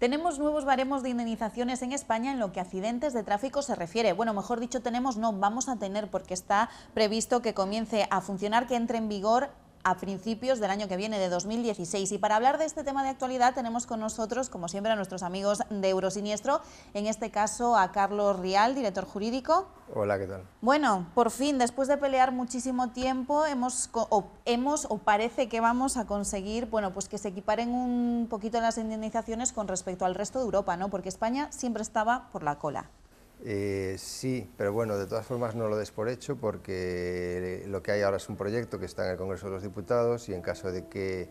Tenemos nuevos baremos de indemnizaciones en España en lo que a accidentes de tráfico se refiere. Bueno, mejor dicho, vamos a tener, porque está previsto que comience a funcionar, que entre en vigor a principios del año que viene, de 2016. Y para hablar de este tema de actualidad tenemos con nosotros, como siempre, a nuestros amigos de Eurosiniestro, en este caso a Carlos Rial, director jurídico. Hola, ¿qué tal? Bueno, por fin, después de pelear muchísimo tiempo, parece que vamos a conseguir, bueno, pues que se equiparen un poquito las indemnizaciones con respecto al resto de Europa, ¿no? Porque España siempre estaba por la cola. Sí, pero bueno, de todas formas no lo des por hecho, porque lo que hay ahora es un proyecto que está en el Congreso de los Diputados y en caso de que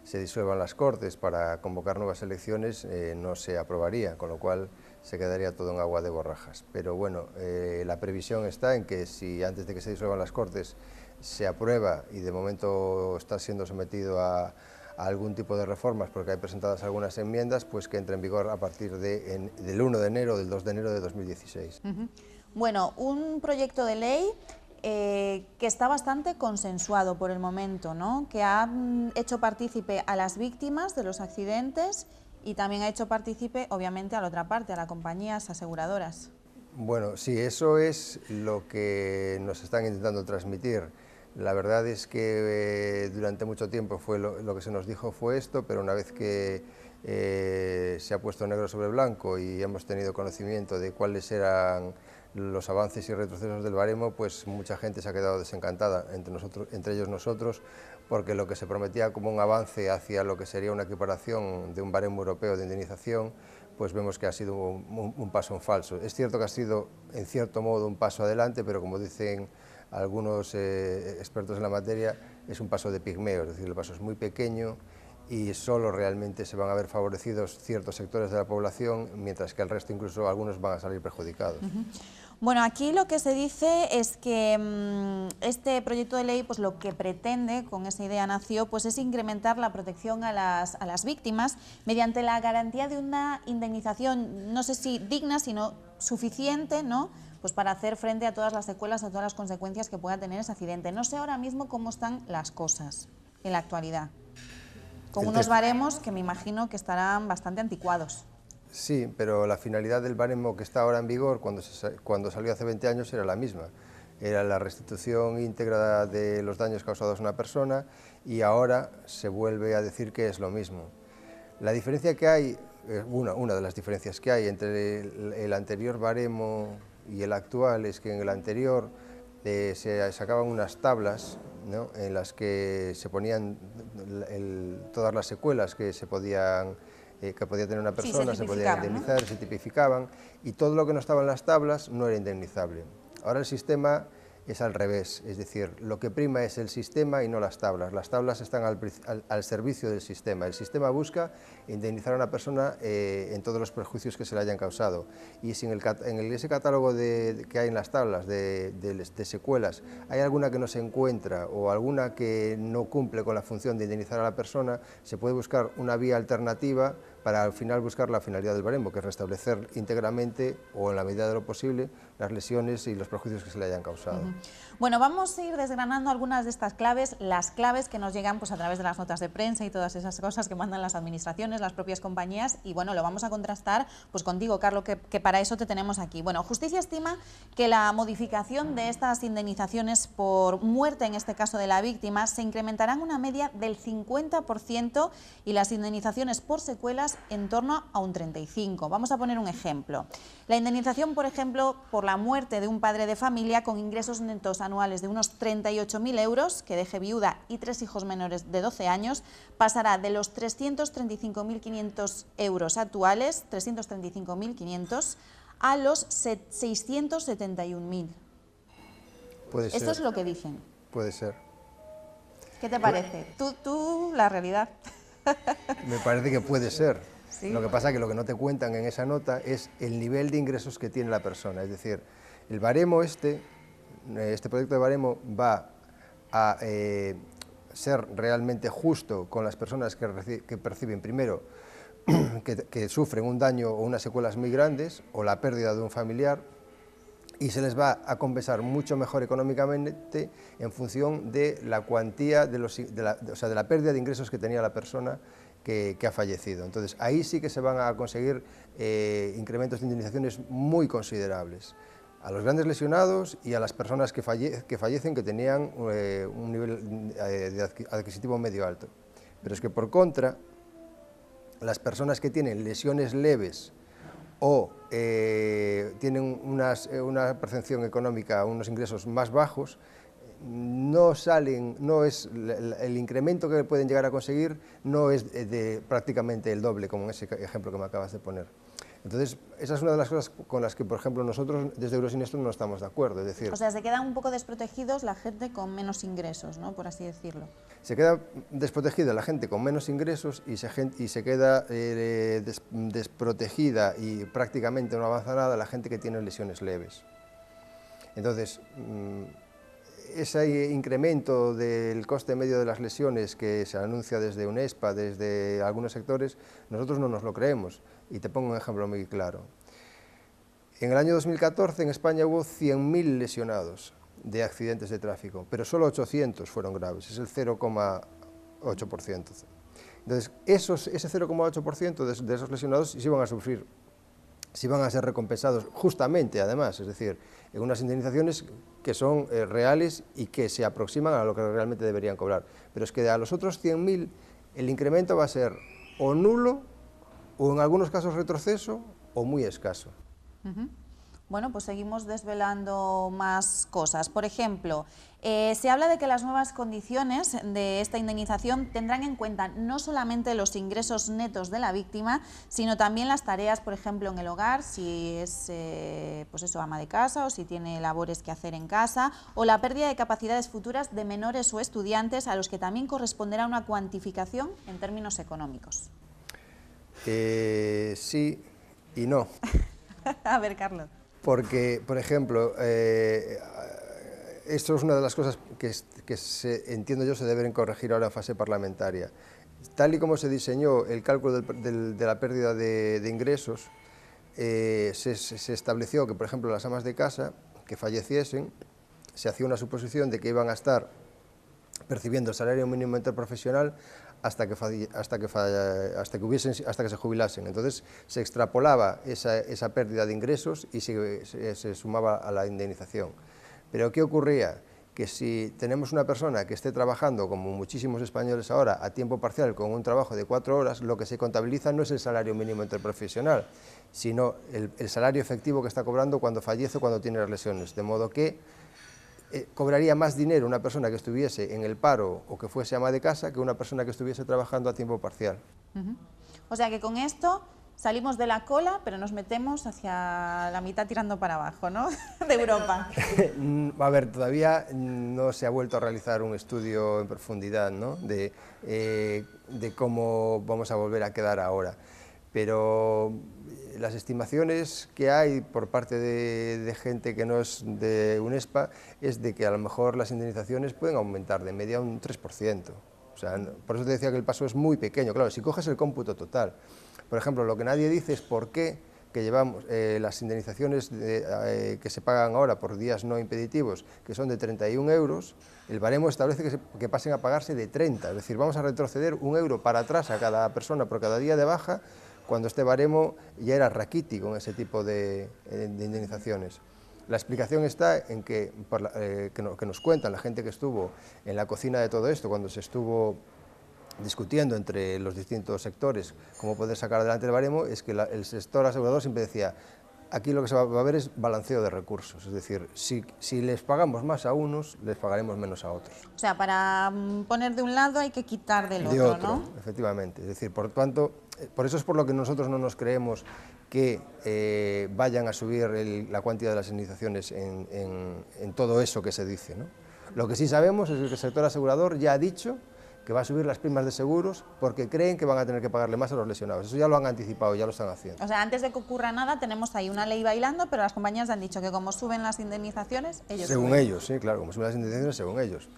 se disuelvan las Cortes para convocar nuevas elecciones no se aprobaría, con lo cual se quedaría todo en agua de borrajas. Pero bueno, la previsión está en que si antes de que se disuelvan las Cortes se aprueba y de momento está siendo sometido a algún tipo de reformas, porque hay presentadas algunas enmiendas, pues que entre en vigor a partir del 1 de enero, del 2 de enero de 2016. Bueno, un proyecto de ley que está bastante consensuado por el momento, ¿no? Que ha hecho partícipe a las víctimas de los accidentes y también ha hecho partícipe, obviamente, a la otra parte, a las compañías aseguradoras. Bueno, sí, eso es lo que nos están intentando transmitir. La verdad es que durante mucho tiempo fue lo que se nos dijo fue esto, pero una vez que se ha puesto negro sobre blanco y hemos tenido conocimiento de cuáles eran los avances y retrocesos del baremo, pues mucha gente se ha quedado desencantada, entre ellos nosotros, porque lo que se prometía como un avance hacia lo que sería una equiparación de un baremo europeo de indemnización, pues vemos que ha sido un paso en falso. Es cierto que ha sido, en cierto modo, un paso adelante, pero como dicen algunos expertos en la materia, es un paso de pigmeo, es decir, el paso es muy pequeño y solo realmente se van a ver favorecidos ciertos sectores de la población, mientras que el resto, incluso algunos, van a salir perjudicados. Bueno, aquí lo que se dice es que este proyecto de ley, pues lo que pretende, con esa idea nació, pues es incrementar la protección a las víctimas mediante la garantía de una indemnización, no sé si digna, sino suficiente, ¿no?, pues para hacer frente a todas las secuelas, a todas las consecuencias que pueda tener ese accidente. No sé ahora mismo cómo están las cosas en la actualidad, con unos baremos que me imagino que estarán bastante anticuados. Sí, pero la finalidad del baremo que está ahora en vigor, cuando salió hace 20 años, era la misma. Era la restitución íntegra de los daños causados a una persona y ahora se vuelve a decir que es lo mismo. La diferencia que hay, una de las diferencias que hay entre el anterior baremo y el actual es que en el anterior se sacaban unas tablas, ¿no?, en las que se ponían todas las secuelas que podía tener una persona, sí, se podía indemnizar, ¿no?, se tipificaban, y todo lo que no estaba en las tablas no era indemnizable. Ahora el sistema es al revés, es decir, lo que prima es el sistema y no las tablas están al servicio del sistema. El sistema busca indemnizar a una persona en todos los perjuicios que se le hayan causado, y si en ese catálogo que hay en las tablas de secuelas hay alguna que no se encuentra o alguna que no cumple con la función de indemnizar a la persona, se puede buscar una vía alternativa para al final buscar la finalidad del baremo, que es restablecer íntegramente o en la medida de lo posible las lesiones y los perjuicios que se le hayan causado. Bueno, vamos a ir desgranando algunas de estas claves, las claves que nos llegan pues a través de las notas de prensa y todas esas cosas que mandan las administraciones, las propias compañías, y bueno, lo vamos a contrastar pues contigo, Carlos, que para eso te tenemos aquí. Bueno, Justicia estima que la modificación de estas indemnizaciones por muerte, en este caso de la víctima, se incrementarán una media del 50% y las indemnizaciones por secuelas en torno a un 35%. Vamos a poner un ejemplo. La indemnización, por ejemplo, por la muerte de un padre de familia con ingresos netos anuales de unos 38.000 euros, que deje viuda y 3 hijos menores de 12 años, pasará de los 335.500 euros actuales, 335.500, a los 671.000. Puede ser. Esto es lo que dicen. Puede ser. ¿Qué te parece? Tú la realidad. Me parece que puede ser. ¿Sí? Lo que pasa es que lo que no te cuentan en esa nota es el nivel de ingresos que tiene la persona. Es decir, el baremo este proyecto de baremo va a ser realmente justo con las personas que perciben, primero, que sufren un daño o unas secuelas muy grandes o la pérdida de un familiar, y se les va a compensar mucho mejor económicamente en función de la cuantía de la pérdida de ingresos que tenía la persona que ha fallecido. Entonces, ahí sí que se van a conseguir incrementos de indemnizaciones muy considerables a los grandes lesionados y a las personas que fallecen que tenían un nivel adquisitivo medio alto. Pero es que por contra, las personas que tienen lesiones leves o tienen una percepción económica, unos ingresos más bajos, el incremento que pueden llegar a conseguir no es prácticamente el doble, como en ese ejemplo que me acabas de poner. Entonces, esa es una de las cosas con las que, por ejemplo, nosotros desde Eurosiniestro no estamos de acuerdo. Es decir, o sea, se quedan un poco desprotegidos la gente con menos ingresos, ¿no?, por así decirlo. Se queda desprotegida la gente con menos ingresos y se queda desprotegida y prácticamente no avanza nada la gente que tiene lesiones leves. Entonces, ese incremento del coste medio de las lesiones que se anuncia desde UNESPA, desde algunos sectores, nosotros no nos lo creemos. Y te pongo un ejemplo muy claro. En el año 2014 en España hubo 100.000 lesionados de accidentes de tráfico, pero solo 800 fueron graves, es el 0,8%. Entonces, ese 0,8% de esos lesionados sí van a sufrir, sí van a ser recompensados justamente, además, es decir, en unas indemnizaciones que son reales y que se aproximan a lo que realmente deberían cobrar. Pero es que a los otros 100.000 el incremento va a ser o nulo, o en algunos casos retroceso, o muy escaso. Bueno, pues seguimos desvelando más cosas. Por ejemplo, se habla de que las nuevas condiciones de esta indemnización tendrán en cuenta no solamente los ingresos netos de la víctima, sino también las tareas, por ejemplo, en el hogar, si es pues eso, ama de casa o si tiene labores que hacer en casa, o la pérdida de capacidades futuras de menores o estudiantes a los que también corresponderá una cuantificación en términos económicos. Sí y no. A ver, Carlos. Porque, por ejemplo, esto es una de las cosas que entiendo yo se deben corregir ahora en fase parlamentaria. Tal y como se diseñó el cálculo de la pérdida de ingresos, se estableció que, por ejemplo, las amas de casa que falleciesen, se hacía una suposición de que iban a estar percibiendo el salario mínimo interprofesional hasta que se jubilasen. Entonces se extrapolaba esa pérdida de ingresos y se sumaba a la indemnización. Pero ¿qué ocurría? Que si tenemos una persona que esté trabajando, como muchísimos españoles ahora, a tiempo parcial con un trabajo de 4 horas, lo que se contabiliza no es el salario mínimo interprofesional, sino el salario efectivo que está cobrando cuando fallece o cuando tiene las lesiones. De modo que cobraría más dinero una persona que estuviese en el paro o que fuese ama de casa que una persona que estuviese trabajando a tiempo parcial. O sea que con esto salimos de la cola, pero nos metemos hacia la mitad tirando para abajo, ¿no? De Europa. A ver, todavía no se ha vuelto a realizar un estudio en profundidad, ¿no?, de cómo vamos a volver a quedar ahora. Pero las estimaciones que hay por parte de gente que no es de UNESPA es de que a lo mejor las indemnizaciones pueden aumentar de media un 3%. O sea, por eso te decía que el paso es muy pequeño. Claro, si coges el cómputo total, por ejemplo, lo que nadie dice es por qué que llevamos las indemnizaciones que se pagan ahora por días no impeditivos, que son de 31 euros, el baremo establece que pasen a pagarse de 30, es decir, vamos a retroceder 1 euro para atrás a cada persona por cada día de baja, cuando este baremo ya era raquítico en ese tipo de indemnizaciones. La explicación está en que nos cuentan la gente que estuvo en la cocina de todo esto, cuando se estuvo discutiendo entre los distintos sectores cómo poder sacar adelante el baremo, es que el sector asegurador siempre decía, aquí lo que se va a ver es balanceo de recursos, es decir, si les pagamos más a unos, les pagaremos menos a otros. O sea, para poner de un lado hay que quitar del otro, ¿no? Efectivamente, es decir, por tanto, por eso es por lo que nosotros no nos creemos que vayan a subir la cuantía de las indemnizaciones en todo eso que se dice, ¿no? Lo que sí sabemos es que el sector asegurador ya ha dicho que va a subir las primas de seguros porque creen que van a tener que pagarle más a los lesionados. Eso ya lo han anticipado, ya lo están haciendo. O sea, antes de que ocurra nada tenemos ahí una ley bailando, pero las compañías han dicho que como suben las indemnizaciones, ellos según suben. Ellos, sí, claro, como suben las indemnizaciones según ellos.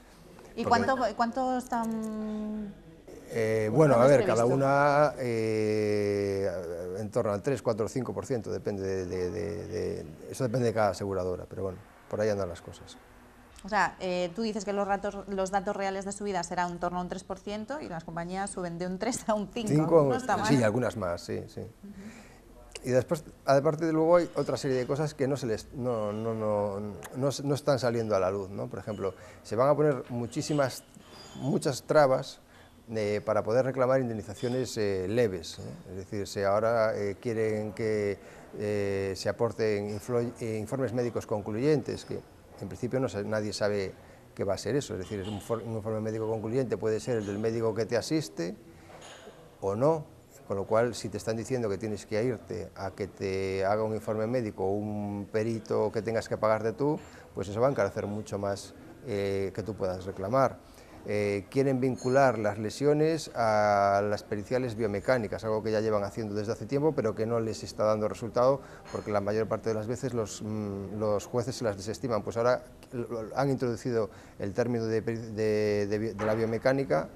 ¿Y cuánto están...? Bueno, a ver, cada una en torno al 3, 4 o 5%, depende eso depende de cada aseguradora, pero bueno, por ahí andan las cosas. O sea, tú dices que los datos reales de subida serán en torno a un 3% y las compañías suben de un 3 a un 5, no está mal. Sí, algunas más, sí, sí. Y después, aparte de luego, hay otra serie de cosas que no están saliendo a la luz, ¿no? Por ejemplo, se van a poner muchas trabas para poder reclamar indemnizaciones leves, ¿eh? Es decir, si ahora quieren que se aporten informes médicos concluyentes, que en principio nadie sabe qué va a ser eso, es decir, un informe médico concluyente puede ser el del médico que te asiste o no. Con lo cual, si te están diciendo que tienes que irte a que te haga un informe médico o un perito que tengas que pagarte tú, pues eso va a encarecer mucho más que tú puedas reclamar. Quieren vincular las lesiones a las periciales biomecánicas, algo que ya llevan haciendo desde hace tiempo, pero que no les está dando resultado, porque la mayor parte de las veces los jueces se las desestiman. Pues ahora han introducido el término de la biomecánica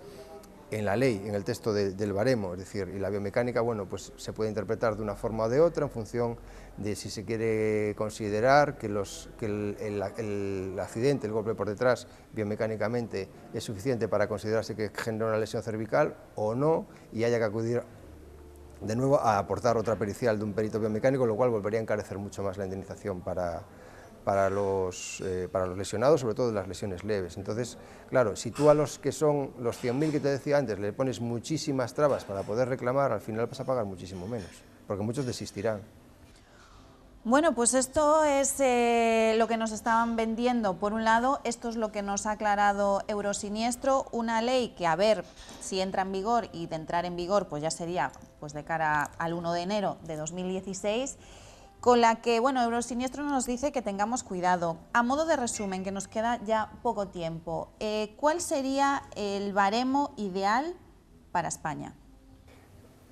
en la ley, en el texto del baremo, es decir, y la biomecánica, bueno, pues se puede interpretar de una forma o de otra en función de si se quiere considerar que el accidente, el golpe por detrás, biomecánicamente es suficiente para considerarse que genera una lesión cervical o no, y haya que acudir de nuevo a aportar otra pericial de un perito biomecánico, lo cual volvería a encarecer mucho más la indemnización para los lesionados, sobre todo de las lesiones leves. Entonces, claro, si tú a los que son los 100.000 que te decía antes le pones muchísimas trabas para poder reclamar, al final vas a pagar muchísimo menos, porque muchos desistirán. Bueno, pues esto es lo que nos estaban vendiendo. Por un lado, esto es lo que nos ha aclarado Eurosiniestro, una ley que, a ver si entra en vigor, y de entrar en vigor pues ya sería pues de cara al 1 de enero de 2016, con la que, bueno, Eurosiniestro nos dice que tengamos cuidado. A modo de resumen, que nos queda ya poco tiempo, ¿cuál sería el baremo ideal para España?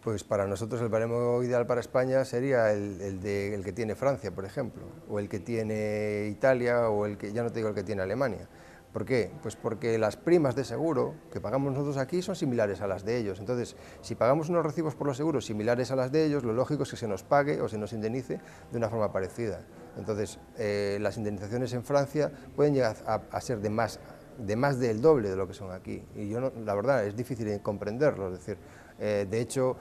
Pues para nosotros el baremo ideal para España sería el que tiene Francia, por ejemplo, o el que tiene Italia, o ya no te digo el que tiene Alemania. ¿Por qué? Pues porque las primas de seguro que pagamos nosotros aquí son similares a las de ellos. Entonces, si pagamos unos recibos por los seguros similares a las de ellos, lo lógico es que se nos pague o se nos indemnice de una forma parecida. Entonces, las indemnizaciones en Francia pueden llegar a ser de más del doble de lo que son aquí. Y yo, la verdad, es difícil comprenderlo. Es decir, de hecho,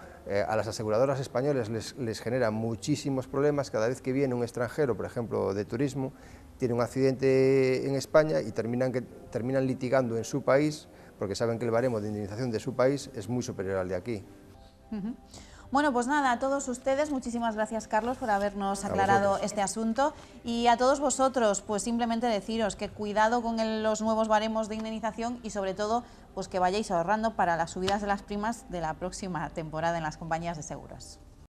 a las aseguradoras españolas les genera muchísimos problemas cada vez que viene un extranjero, por ejemplo, de turismo, tiene un accidente en España y terminan litigando en su país, porque saben que el baremo de indemnización de su país es muy superior al de aquí. Bueno, pues nada, a todos ustedes, muchísimas gracias, Carlos, por habernos aclarado este asunto, y a todos vosotros, pues simplemente deciros que cuidado con los nuevos baremos de indemnización y sobre todo, pues que vayáis ahorrando para las subidas de las primas de la próxima temporada en las compañías de seguros.